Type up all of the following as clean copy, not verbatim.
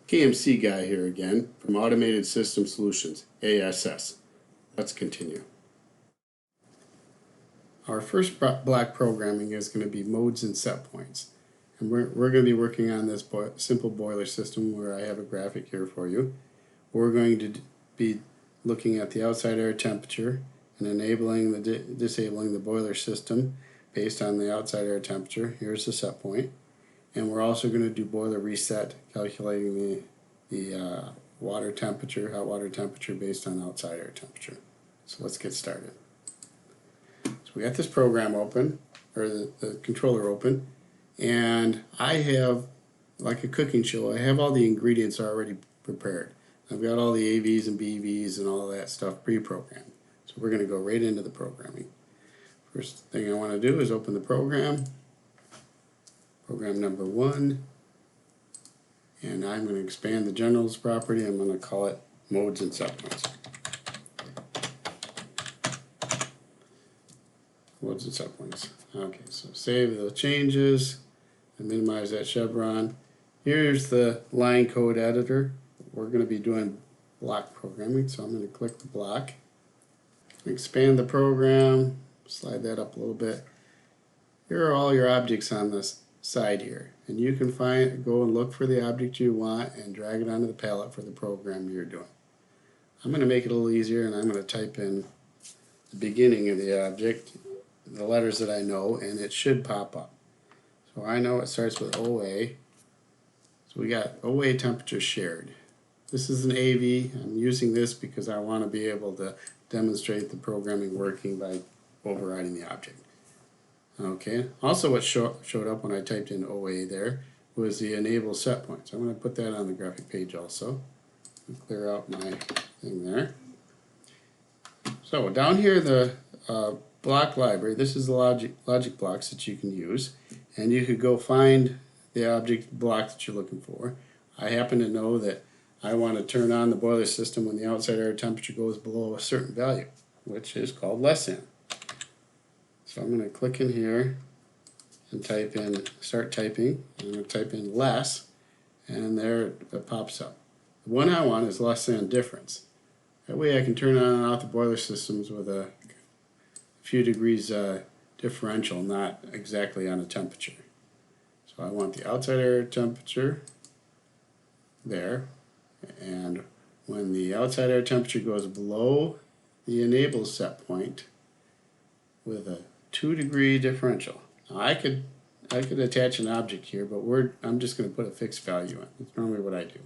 KMC guy here again from Automated System Solutions, ASS. Let's continue. Our first block programming is going to be modes and set points. And we're going to be working on this simple boiler system where I have a graphic here for you. We're going to be looking at the outside air temperature and enabling disabling the boiler system based on the outside air temperature. Here's the set point. And we're also going to do boiler reset, calculating the water temperature, hot water temperature based on outside air temperature. So let's get started. So we got this program open, or the controller open, and I have, like a cooking show, I have all the ingredients already prepared. I've got all the AVs and BVs and all that stuff pre-programmed. So we're going to go right into the programming. First thing I want to do is open the program. Program number 1, and I'm going to expand the generals property. I'm going to call it modes and set points. Modes and set points. Okay, so save the changes and minimize that chevron. Here's the line code editor. We're going to be doing block programming, so I'm going to click the block, expand the program, slide that up a little bit. Here are all your objects on this side here, and you can go and look for the object you want and drag it onto the palette for the program you're doing. I'm going to make it a little easier, and I'm going to type in the beginning of the object, the letters that I know, and it should pop up. So I know it starts with OA. So we got OA temperature shared. This is an AV. I'm using this because I want to be able to demonstrate the programming working by overriding the object. Okay, also what showed up when I typed in OA there was the enable set point. So I'm going to put that on the graphic page also. Clear out my thing there. So down here, the block library, this is the logic blocks that you can use, and you could go find the object block that you're looking for. I happen to know that I want to turn on the boiler system when the outside air temperature goes below a certain value, which is called less than. So I'm going to click in here and type in, start typing. I'm going to type in less, and there it pops up. The one I want is less than difference. That way I can turn on and off the boiler systems with a few degrees differential, not exactly on a temperature. So I want the outside air temperature there, and when the outside air temperature goes below the enable set point with a 2-degree differential. Now I could attach an object here, but I'm just going to put a fixed value in. That's normally what I do.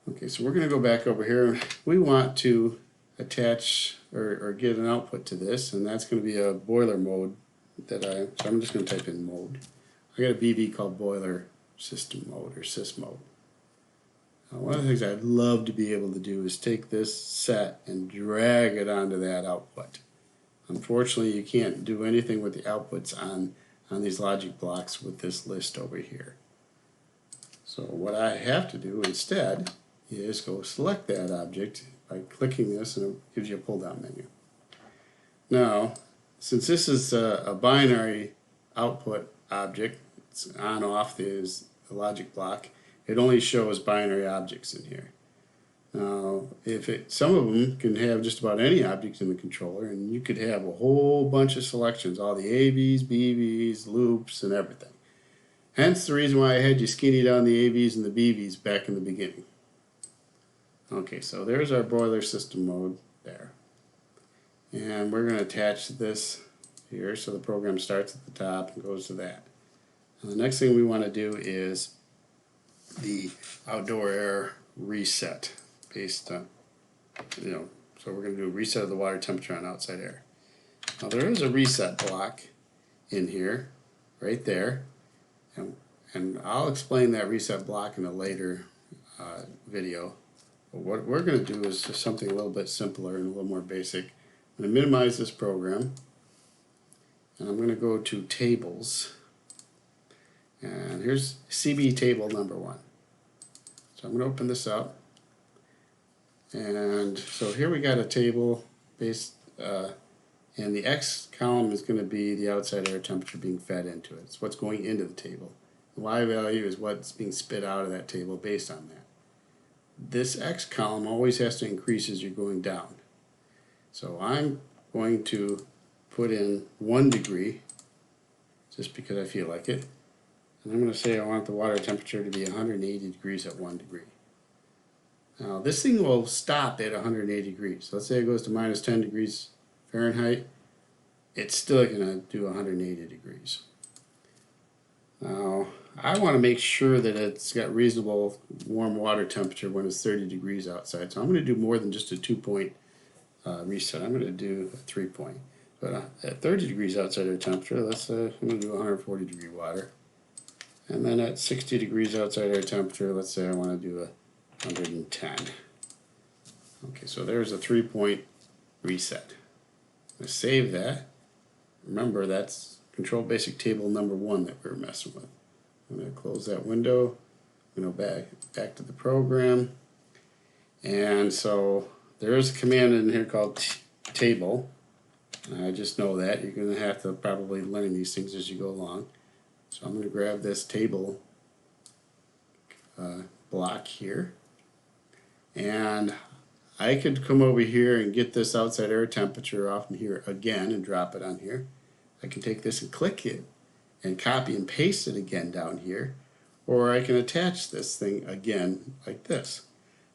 Okay, so we're going to go back over here. We want to attach or get an output to this, and that's going to be a boiler mode so I'm just going to type in mode. I got a BV called boiler system mode or sys mode. Now, one of the things I'd love to be able to do is take this set and drag it onto that output. Unfortunately, you can't do anything with the outputs on these logic blocks with this list over here. So what I have to do instead is go select that object by clicking this, and it gives you a pull-down menu. Now, since this is a binary output object, it's on-off is the logic block, it only shows binary objects in here. Now, some of them can have just about any object in the controller, and you could have a whole bunch of selections, all the AVs, BVs, loops, and everything. Hence the reason why I had you skinny down the AVs and the BVs back in the beginning. Okay, so there's our boiler system mode there. And we're going to attach this here, so the program starts at the top and goes to that. Now, the next thing we want to do is the outdoor air reset. Based on, so we're going to do a reset of the water temperature on outside air. Now there is a reset block in here, right there, and I'll explain that reset block in a later video. But what we're going to do is just something a little bit simpler and a little more basic. I'm going to minimize this program, and I'm going to go to tables, and here's CB table number 1. So I'm going to open this up. And so here we got a table based, and the X column is going to be the outside air temperature being fed into it. It's what's going into the table. Y value is what's being spit out of that table based on that. This X column always has to increase as you're going down. So I'm going to put in 1 degree just because I feel like it. And I'm going to say I want the water temperature to be 180 degrees at 1 degree. Now this thing will stop at 180 degrees. Let's say it goes to minus 10 degrees Fahrenheit. It's still going to do 180 degrees. Now I want to make sure that it's got reasonable warm water temperature when it's 30 degrees outside. So I'm going to do more than just a 2-point reset. I'm going to do a 3-point. But at 30 degrees outside air temperature, let's I'm going to do 140 degree water. And then at 60 degrees outside air temperature, let's say I want to do a 110. Okay, so there's a 3-point reset. I'm going to save that. Remember, that's Control Basic Table number 1 that we're messing with. I'm going to close that window. I'm going to go back to the program. And so there is a command in here called table. I just know that. You're going to have to probably learn these things as you go along. So I'm going to grab this table block here. And I could come over here and get this outside air temperature off in here again and drop it on here. I can take this and click it and copy and paste it again down here. Or I can attach this thing again like this.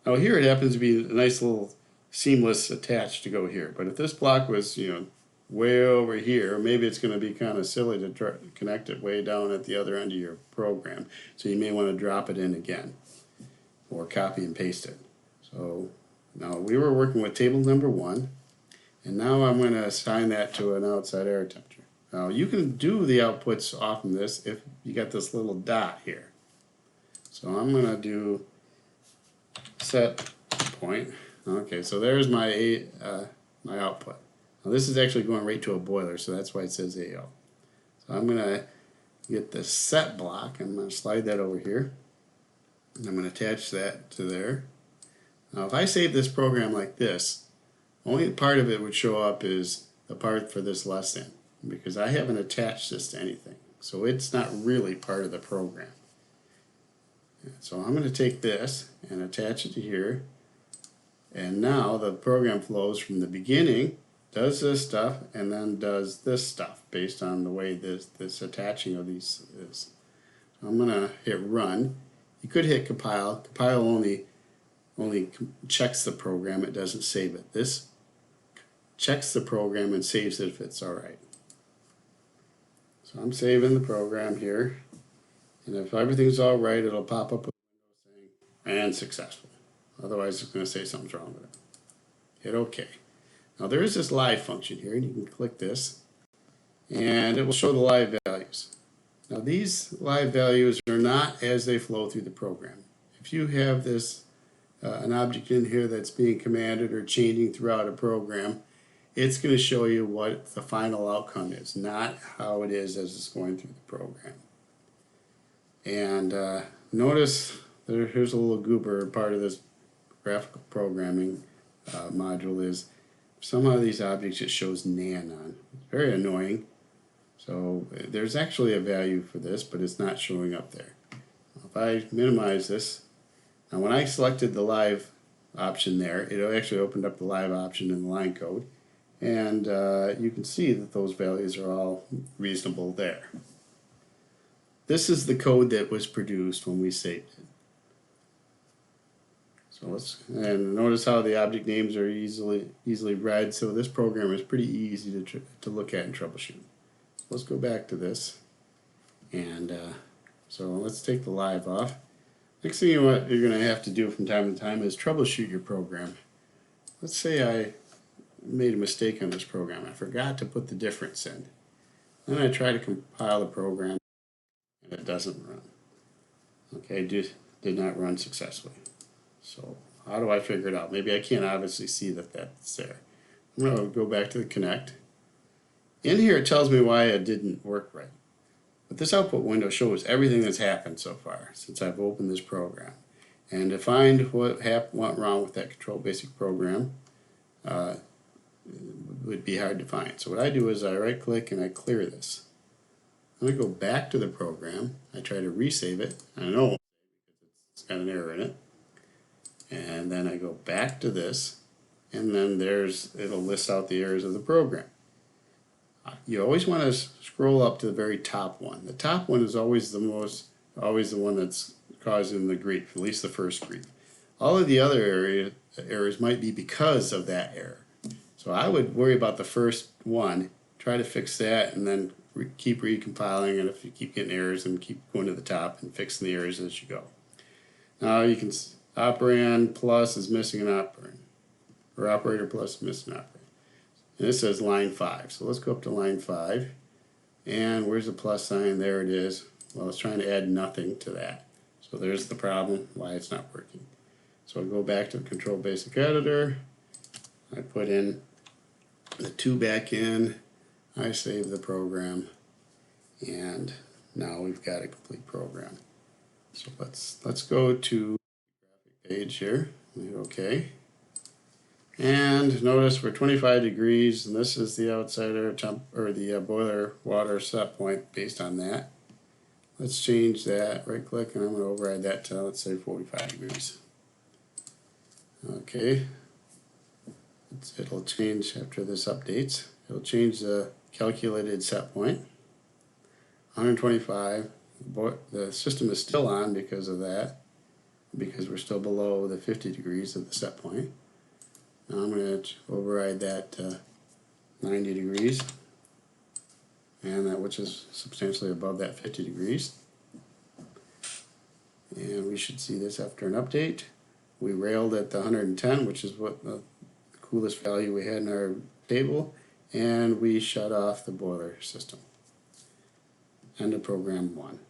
Now here it happens to be a nice little seamless attach to go here. But if this block was, way over here, maybe it's going to be kind of silly to try to connect it way down at the other end of your program. So you may want to drop it in again or copy and paste it. So now we were working with table number 1, and now I'm going to assign that to an outside air temperature. Now you can do the outputs off from this if you got this little dot here. So I'm going to do set point. Okay, so there's my my output. Now this is actually going right to a boiler, so that's why it says AO. So I'm going to get the set block. I'm going to slide that over here. And I'm going to attach that to there. Now if I save this program like this, only part of it would show up is the part for this lesson, because I haven't attached this to anything. So it's not really part of the program. So I'm going to take this and attach it to here. And now the program flows from the beginning, does this stuff, and then does this stuff based on the way this attaching of these is. So I'm going to hit run. You could hit compile. Compile only checks the program. It doesn't save it. This checks the program and saves it if it's all right. So I'm saving the program here. And if everything's all right, it'll pop up with a window saying, and successful. Otherwise, it's going to say something's wrong with it. Hit OK. Now there is this live function here, and you can click this, and it will show the live values. Now these live values are not as they flow through the program. If you have this an object in here that's being commanded or changing throughout a program, it's going to show you what the final outcome is, not how it is as it's going through the program. And notice here's a little goober. Part of this graphical programming module is somehow these objects it shows nan on. It's very annoying. So there's actually a value for this, but it's not showing up there. If I minimize this, now when I selected the live option there, it actually opened up the live option in the line code, and you can see that those values are all reasonable there. This is the code that was produced when we saved it. So and notice how the object names are easily read. So this program is pretty easy to look at and troubleshoot. Let's go back to this, and so let's take the live off. Next thing what you're going to have to do from time to time is troubleshoot your program. Let's say I made a mistake on this program. I forgot to put the difference in. Then I try to compile the program, and it doesn't run. Okay, did not run successfully. So how do I figure it out? Maybe I can't obviously see that that's there. I'm going to go back to the Connect. In here it tells me why it didn't work right. But this output window shows everything that's happened so far since I've opened this program. And to find what went wrong with that Control Basic program would be hard to find. So what I do is I right click and I clear this. I'm going to go back to the program. I try to resave it. I know it's got an error in it. And then I go back to this, and then it'll list out the errors of the program. You always want to scroll up to the very top one. The top one is always the one that's causing the grief, at least the first grief. All of the other errors might be because of that error. So I would worry about the first one, try to fix that, and then keep recompiling, and if you keep getting errors, then keep going to the top and fixing the errors as you go. Now you can operand plus is missing an operand, or operator plus is missing an operand. And this says line 5. So let's go up to line 5. And where's the plus sign? There it is. Well, it's trying to add nothing to that. So there's the problem, why it's not working. So I'll go back to the control basic editor. I put in the 2 back in. I save the program. And now we've got a complete program. So let's go to the graphic page here. Okay. And notice we're 25 degrees, and this is the outsider temp, or the boiler water set point based on that. Let's change that. Right click, and I'm going to override that to, let's say, 45 degrees. Okay. It'll change after this updates. It'll change the calculated set point. 125. The system is still on because of that, because we're still below the 50 degrees of the set point. Now I'm going to override that to 90 degrees, and that which is substantially above that 50 degrees. And we should see this after an update. We railed at the 110, which is what the coolest value we had in our table, and we shut off the boiler system. End of program 1.